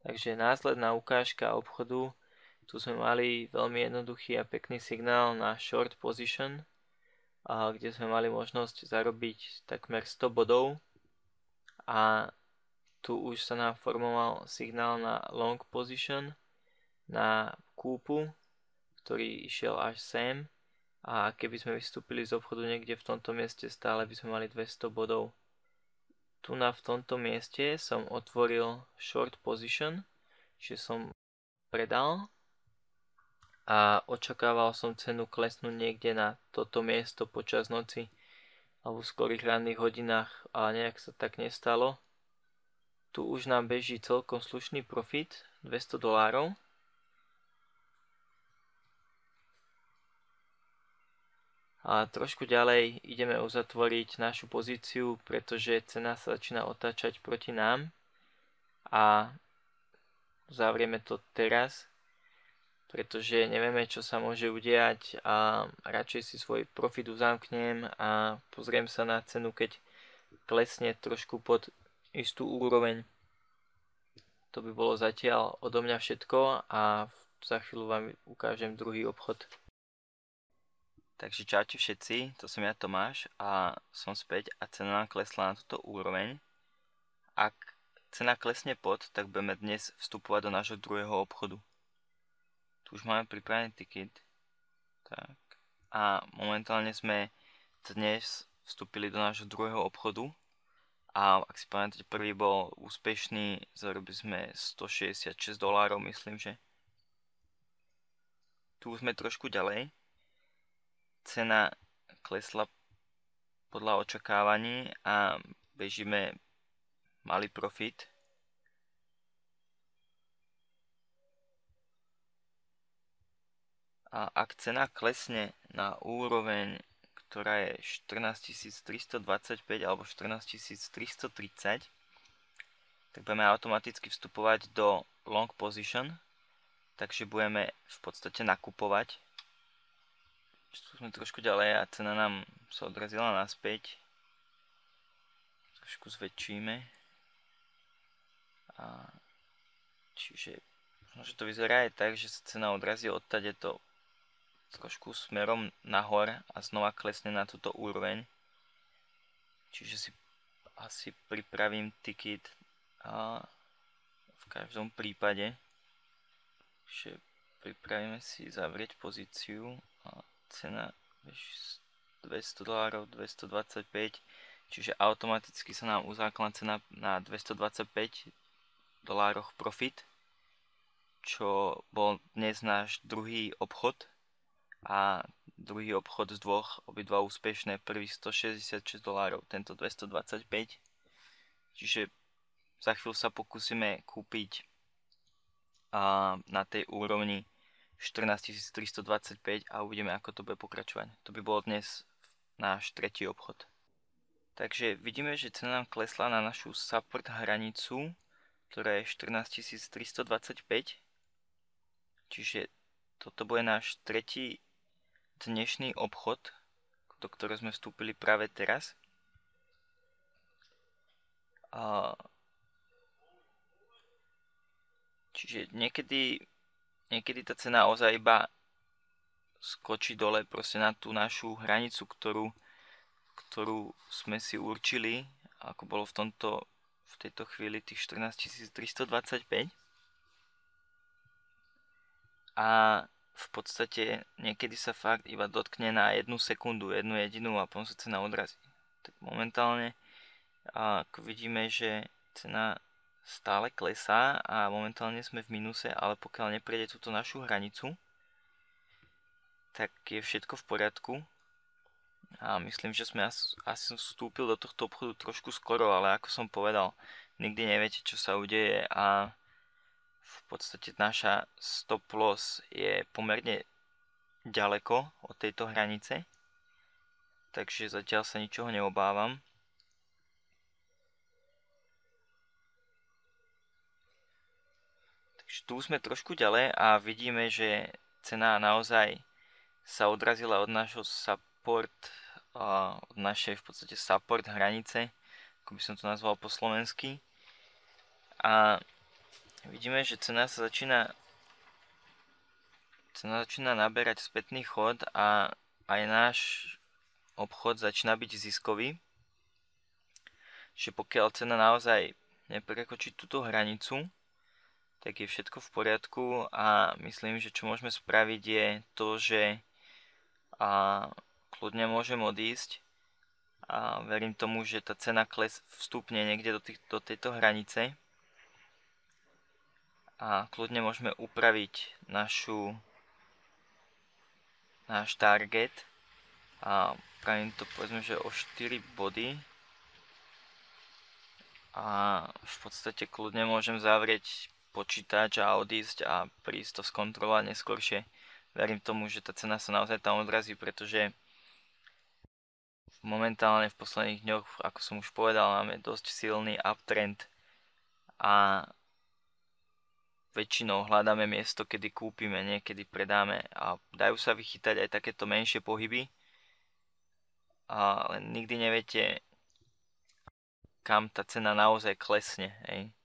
Takže následná ukážka obchodu. Tu sme mali veľmi jednoduchý a pekný signál na short position, kde sme mali možnosť zarobiť takmer 100 bodov. A tu už sa nám formoval signál na long position, na kúpu, ktorý išiel až sem. A keby sme vystúpili z obchodu niekde v tomto mieste, stále by sme mali 200 bodov. Tu v tomto mieste som otvoril short position, čiže som predal a očakával som cenu klesnúť niekde na toto miesto počas noci alebo v skorých ranných hodinách, ale nejak sa tak nestalo. Tu už nám beží celkom slušný profit, $200. A trošku ďalej ideme uzatvoriť našu pozíciu, pretože cena sa začína otáčať proti nám a zavrieme to teraz, pretože nevieme, čo sa môže udiať a radšej si svoj profit uzamknem a pozriem sa na cenu, keď klesne trošku pod istú úroveň. To by bolo zatiaľ odo mňa všetko a za chvíľu vám ukážem druhý obchod. Takže čaute všetci, to som ja Tomáš a som späť a cena nám klesla na túto úroveň. Ak cena klesne pod, tak budeme dnes vstupovať do nášho druhého obchodu. Tu už máme pripravený tiket. Tak. A momentálne sme dnes vstúpili do nášho druhého obchodu. A ak si pamätáte, prvý bol úspešný, zarobili sme $166, myslím, že. Tu už sme trošku ďalej. Cena klesla podľa očakávaní a bežíme malý profit. A ak cena klesne na úroveň, ktorá je 14 325 alebo 14 330, tak budeme automaticky vstupovať do long position, takže budeme v podstate nakupovať. Tu sme trošku ďalej a cena nám sa odrazila naspäť. Trošku zväčšíme. Čiže možno, že to vyzerá aj tak, že sa cena odrazí odtade to trošku smerom nahor a znova klesne na túto úroveň. Čiže si asi pripravím tiket v každom prípade. Čiže pripravíme si zavrieť pozíciu a cena $200, 225, čiže automaticky sa nám uzákladná cena na $225 profit, čo bol dnes náš druhý obchod a druhý obchod z dvoch, obidva úspešné, prvý $166, tento 225, čiže za chvíľu sa pokúsime kúpiť na tej úrovni 14 325 a uvidíme, ako to bude pokračovať. To by bol dnes náš tretí obchod. Takže vidíme, že cena nám klesla na našu support hranicu, ktorá je 14 325. Čiže toto bude náš tretí dnešný obchod, do ktorého sme vstúpili práve teraz. Čiže niekedy tá cena ozaj iba skočí dole proste na tú našu hranicu, ktorú sme si určili, ako bolo v tejto chvíli tých 14 325. A v podstate niekedy sa fakt iba dotkne na 1 sekundu, jednu jedinú a potom sa cena odrazí. Tak momentálne ako vidíme, že cena stále klesá a momentálne sme v minuse, ale pokiaľ neprejde túto našu hranicu, tak je všetko v poriadku. A myslím, že sme asi vstúpil do tohto obchodu trošku skoro, ale ako som povedal, nikdy neviete, čo sa udeje a v podstate naša stop loss je pomerne ďaleko od tejto hranice, takže zatiaľ sa ničoho neobávam. Tu sme trošku ďalej a vidíme, že cena naozaj sa odrazila od našho support, od našej v podstate support hranice, ako by som to nazval po slovensky. A vidíme, že cena začína naberať spätný chod a aj náš obchod začína byť ziskový. Že pokiaľ cena naozaj neprekočí túto hranicu, tak je všetko v poriadku a myslím, že čo môžeme spraviť je to, že kľudne môžem odísť a verím tomu, že tá cena vstúpne niekde do tejto hranice a kľudne môžeme upraviť náš target a pravím to povedzme, že o 4 body a v podstate kľudne môžem zavrieť počítač a odísť a prísť to skontrolovať neskôršie. Verím tomu, že tá cena sa naozaj tam odrazí, pretože momentálne v posledných dňoch, ako som už povedal, máme dosť silný uptrend a väčšinou hľadáme miesto, kedy kúpime, nie kedy predáme a dajú sa vychytať aj takéto menšie pohyby, ale nikdy neviete, kam tá cena naozaj klesne. Hej.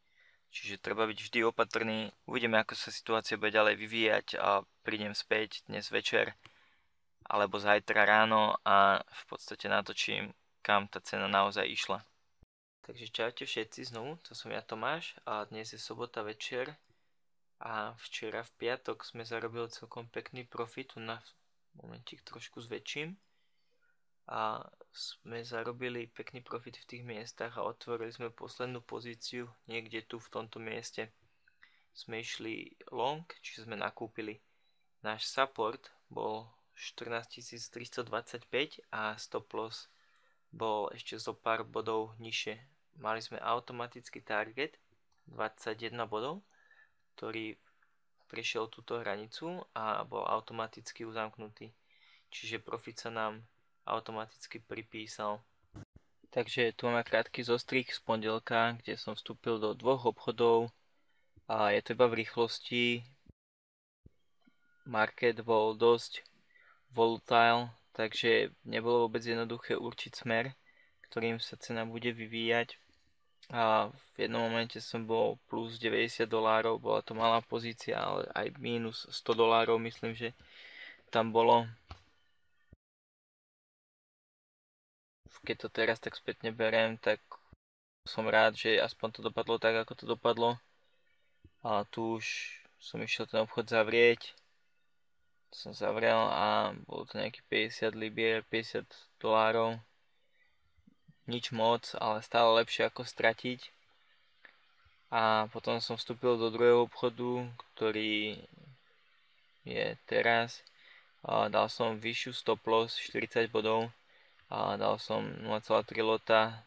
Čiže treba byť vždy opatrný. Uvidíme, ako sa situácia bude ďalej vyvíjať a prídem späť dnes večer alebo zajtra ráno a v podstate natočím, kam tá cena naozaj išla. Takže čaute všetci znovu, to som ja Tomáš a dnes je sobota večer a včera v piatok sme zarobili celkom pekný profit, tu na momentík trošku zväčším. A sme zarobili pekný profit v tých miestach a otvorili sme poslednú pozíciu niekde tu v tomto mieste. Sme išli long, čiže sme nakúpili. Náš support bol 14325 a stop loss bol ešte zo pár bodov nižšie. Mali sme automatický target 21 bodov, ktorý prešiel túto hranicu a bol automaticky uzamknutý. Čiže profit sa nám automaticky pripísal. Takže tu máme krátky zostrih z pondelka, kde som vstúpil do 2 obchodov a je to iba v rýchlosti. Market bol dosť volatile, takže nebolo vôbec jednoduché určiť smer, ktorým sa cena bude vyvíjať. A v jednom momente som bol plus $90, bola to malá pozícia, ale aj minus $100, myslím, že tam bolo. Keď to teraz tak spätne beriem, tak som rád, že aspoň to dopadlo tak, ako to dopadlo. A tu už som išiel ten obchod zavrieť. Som zavrel a bolo to nejaký 50 libier, $50. Nič moc, ale stále lepšie ako stratiť. A potom som vstúpil do druhého obchodu, ktorý je teraz. A dal som vyššiu stop loss 40 bodov. A dal som 0,3 lota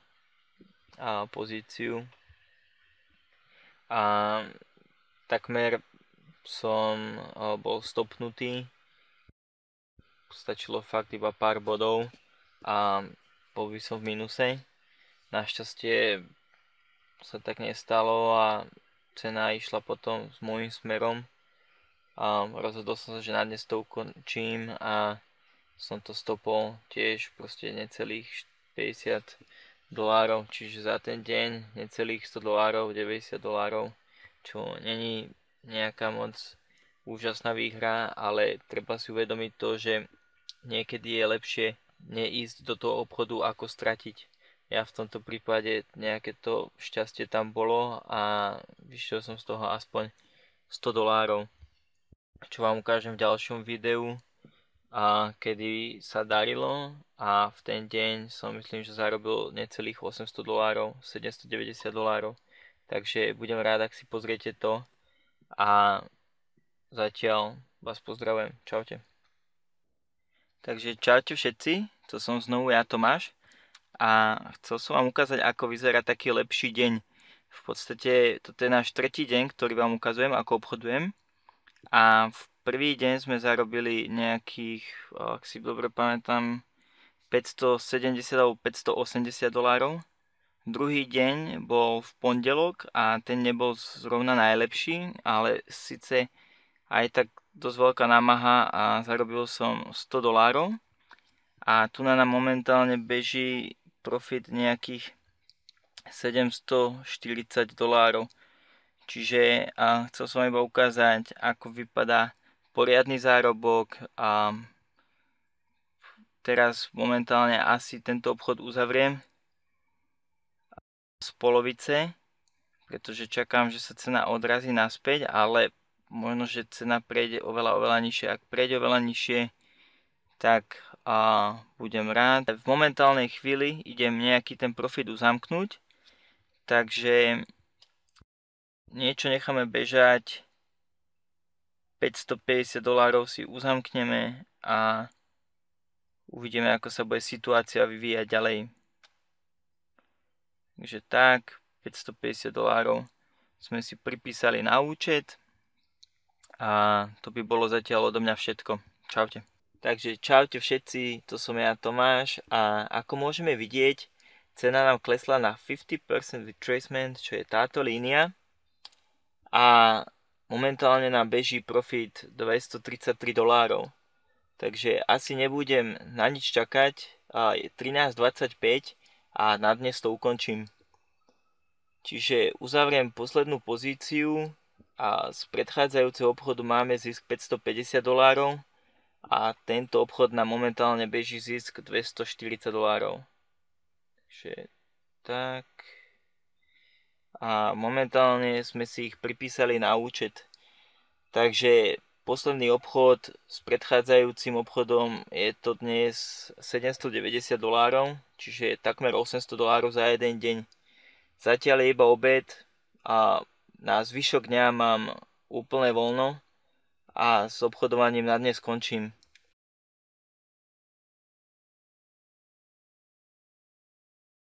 a pozíciu a takmer som bol stopnutý, stačilo fakt iba pár bodov a bol by som v minuse. Našťastie sa tak nestalo a cena išla potom s môjim smerom a rozhodol som sa, že na dnes to ukončím a som to stopol tiež proste necelých $50, čiže za ten deň necelých $100, $90, čo není nejaká moc úžasná výhra, ale treba si uvedomiť to, že niekedy je lepšie neísť do toho obchodu ako stratiť. Ja v tomto prípade nejaké to šťastie tam bolo a vyšiel som z toho aspoň $100, čo vám ukážem v ďalšom videu. A kedy sa darilo a v ten deň som myslím, že zarobil necelých $800, $790. Takže budem rád, ak si pozriete to a zatiaľ vás pozdravujem. Čaute. Takže čaute všetci, to som znovu ja Tomáš a chcel som vám ukázať, ako vyzerá taký lepší deň. V podstate toto je náš tretí deň, ktorý vám ukazujem, ako obchodujem a v prvý deň sme zarobili nejakých, ak si dobre pamätám, $570 alebo $580. Druhý deň bol v pondelok a ten nebol zrovna najlepší, ale síce aj tak dosť veľká námaha a zarobil som $100. A tu nám momentálne beží profit nejakých $740, Čiže chcel som iba ukázať, ako vypadá poriadny zárobok a teraz momentálne asi tento obchod uzavriem z polovice, pretože čakám, že sa cena odrazí naspäť, ale možno, že cena prejde oveľa nižšie. Ak prejde oveľa nižšie, tak budem rád. V momentálnej chvíli idem nejaký ten profit uzamknúť, takže niečo necháme bežať, $550 si uzamkneme a uvidíme, ako sa bude situácia vyvíjať ďalej. Takže tak, $550 sme si pripísali na účet a to by bolo zatiaľ odo mňa všetko. Čaute. Takže čaute všetci, to som ja Tomáš a ako môžeme vidieť, cena nám klesla na 50% retracement, čo je táto línia a momentálne nám beží profit $233. Takže asi nebudem na nič čakať, je 13.25 a na dnes to ukončím. Čiže uzavriem poslednú pozíciu a z predchádzajúceho obchodu máme zisk $550 a tento obchod nám momentálne beží zisk $240. Takže tak. A momentálne sme si ich pripísali na účet. Takže posledný obchod s predchádzajúcim obchodom je to dnes $790, čiže takmer $800 za jeden deň. Zatiaľ je iba obed a na zvyšok dňa mám úplné voľno a s obchodovaním na dnes skončím.